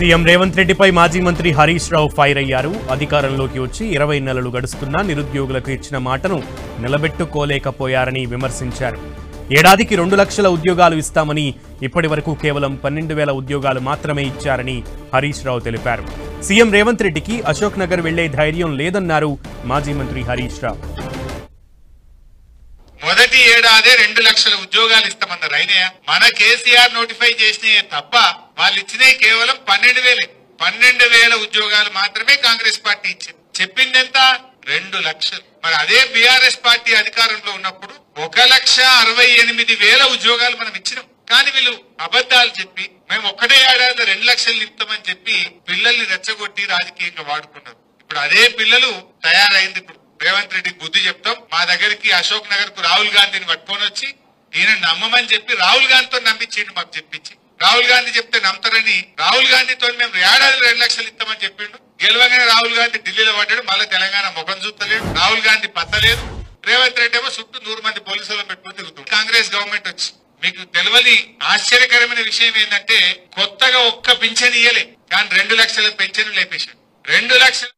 CM Revanth రెడ్డిపై మాజీ మంత్రి హరీష్ రావు ఫైర్ అయ్యారు. అధికారంలోకి వచ్చి 20 నెలలు గడుస్తున్నా నిరుద్యోగులకు ఇచ్చిన మాటను నిలబెట్టుకోలేకపోయారని విమర్శించారు. ఏడాదికి 2 లక్షల ఉద్యోగాలు ఇస్తామని ఇప్పటి వరకు కేవలం 12,000 ఉద్యోగాలు మాత్రమే ఇచ్చారని హరీష్ రావు తెలిపారు. సీఎం రేవంత్ రెడ్డికి అశోక్ నగర్ వెళ్లే ధైర్యం లేదన్నారు మాజీ మంత్రి హరీష్ రావు. మొదటి ఏడాదే 2 లక్షల ఉద్యోగాలు ఇస్తామన్నారు. అయినా మన కేసీఆర్ నోటిఫై చేసినాయే తప్ప వాళ్ళు ఇచ్చినవి కేవలం 12,000 ఉద్యోగాలు మాత్రమే కాంగ్రెస్ పార్టీ ఇచ్చింది. చెప్పింది ఎంత? 2 లక్షలు. మరి అదే బీఆర్ఎస్ పార్టీ అధికారంలో ఉన్నప్పుడు 1,68,000 ఉద్యోగాలు మనం ఇచ్చినాం. కానీ వీళ్ళు అబద్ధాలు చెప్పి మేము ఒక్కటే ఏడాది 2 లక్షలు నింపుతామని చెప్పి పిల్లల్ని రెచ్చగొట్టి రాజకీయంగా వాడుకున్నారు. ఇప్పుడు అదే పిల్లలు తయారైంది. ఇప్పుడు రేవంత్ రెడ్డికి బుద్ధి చెప్తాం. మా దగ్గరికి అశోక్ నగర్ కు రాహుల్ గాంధీని పట్టుకొని వచ్చి ఈయన నమ్మమని చెప్పి రాహుల్ గాంధీతో నమ్మించిండు. మాకు చెప్పించి రాహుల్ గాంధీ చెప్తే నమ్ముతారని రాహుల్ గాంధీతో మేము ఏడాది 2 లక్షలు ఇస్తామని చెప్పిండు. గెలవగానే రాహుల్ గాంధీ ఢిల్లీలో పడ్డాడు. మళ్ళీ తెలంగాణ ముఖం చూస్తలేడు. రాహుల్ గాంధీ పత్తలేదు. రేవంత్ రెడ్డి ఏమో చుట్టూ 100 మంది పోలీసులను పెట్టుకుని తిరుగుతుంది. కాంగ్రెస్ గవర్నమెంట్ వచ్చి మీకు తెలియని ఆశ్చర్యకరమైన విషయం ఏంటంటే కొత్తగా ఒక్క పింఛన్ ఇయ్యలే, కానీ 2 లక్షల పెన్షన్ లేపేశాడు. 2 లక్షలు